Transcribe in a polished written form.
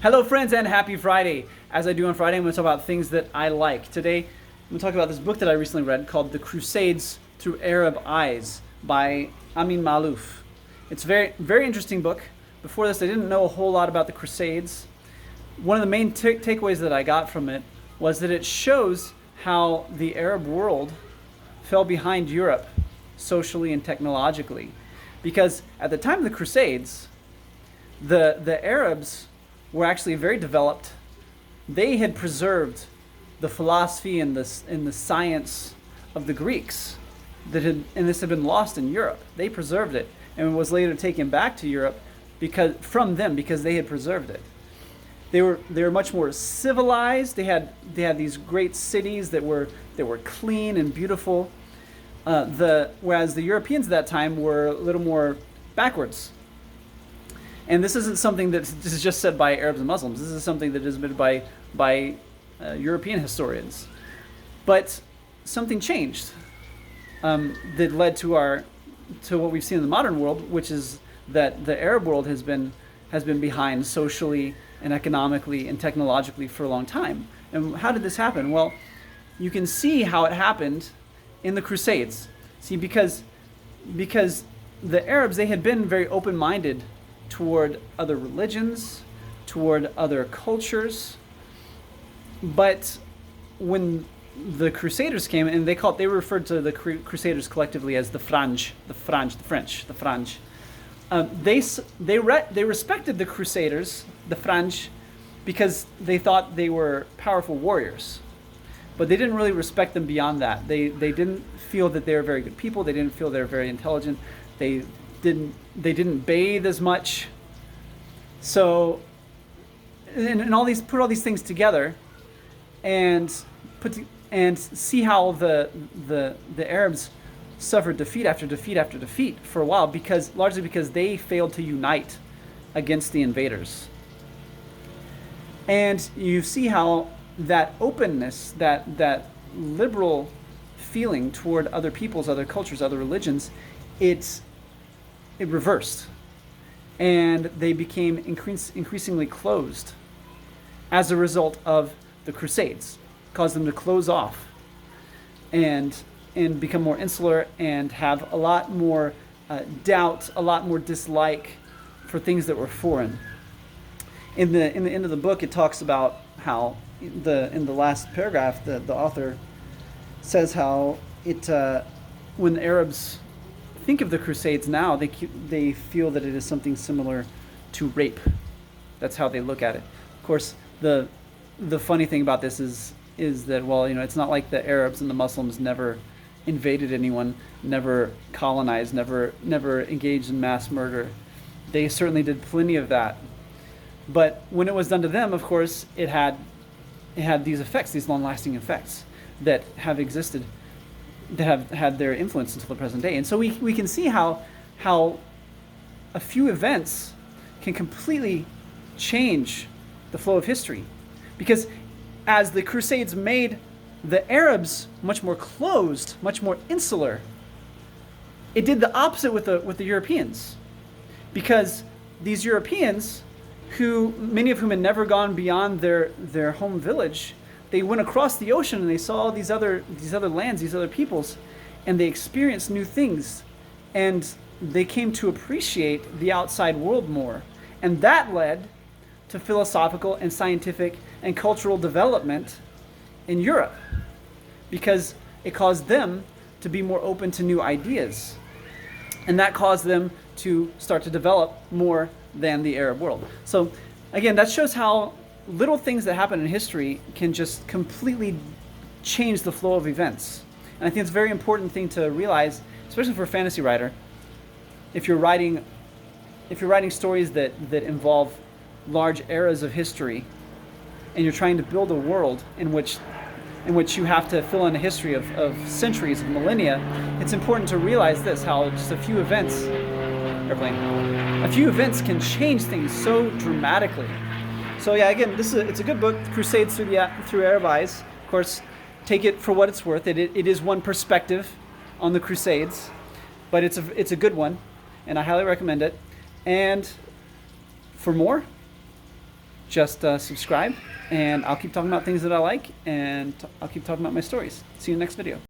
Hello, friends, and happy Friday. As I do on Friday, I'm going to talk about things that I like. Today, I'm going to talk about this book that I recently read called The Crusades Through Arab Eyes by Amin Maalouf. It's a very, very interesting book. Before this, I didn't know a whole lot about the Crusades. One of the main takeaways that I got from it was that it shows how the Arab world fell behind Europe socially and technologically. Because at the time of the Crusades, the Arabs were actually very developed. They had preserved the philosophy and the science of the Greeks and this had been lost in Europe. They preserved it and was later taken back to Europe because they had preserved it. They were much more civilized. They had these great cities that were clean and beautiful. Whereas the Europeans at that time were a little more backwards. And this isn't something that is just said by Arabs and Muslims. This is something that is admitted by European historians. But something changed that led to what we've seen in the modern world, which is that the Arab world has been behind socially and economically and technologically for a long time. And how did this happen? Well, you can see how it happened in the Crusades. See, because the Arabs, they had been very open-minded toward other religions, toward other cultures. They referred to the Crusaders collectively as the French. They respected the Crusaders, the French, because they thought they were powerful warriors. But they didn't really respect them beyond that. They didn't feel that they were very good people. They didn't feel they were very intelligent. They didn't bathe as much. So, and put all these things together, and see how the Arabs suffered defeat after defeat after defeat for a while, largely because they failed to unite against the invaders. And you see how that openness, that liberal feeling toward other peoples, other cultures, other religions, it reversed, and they became increasingly closed as a result of the Crusades. It caused them to close off and become more insular and have a lot more doubt, a lot more dislike for things that were foreign. In the end of the book, it talks about how in the last paragraph, the author says how when the Arabs think of the Crusades now, they feel that it is something similar to rape. That's how they look at it. Of course, the funny thing about this is that, well, it's not like the Arabs and the Muslims never invaded anyone, never colonized, never engaged in mass murder. They certainly did plenty of that. But when it was done to them, of course, it had these effects, these long-lasting effects that have existed, that have had their influence until the present day. And so we can see how a few events can completely change the flow of history. Because as the Crusades made the Arabs much more closed, much more insular, it did the opposite with the Europeans. Because these Europeans, many of whom had never gone beyond their home village, they went across the ocean and they saw these other lands, these other peoples, and they experienced new things, and they came to appreciate the outside world more. And that led to philosophical and scientific and cultural development in Europe, because it caused them to be more open to new ideas. And that caused them to start to develop more than the Arab world. So again, that shows how little things that happen in history can just completely change the flow of events. And I think it's a very important thing to realize, especially for a fantasy writer. If you're writing stories that involve large eras of history, and you're trying to build a world in which you have to fill in a history of centuries, of millennia, it's important to realize this, how just a few events can change things so dramatically. So yeah, again, it's a good book, Crusades Through Arab Eyes. Of course, take it for what it's worth. It is one perspective on the Crusades, but it's a good one, and I highly recommend it. And for more, just subscribe, and I'll keep talking about things that I like, and I'll keep talking about my stories. See you in the next video.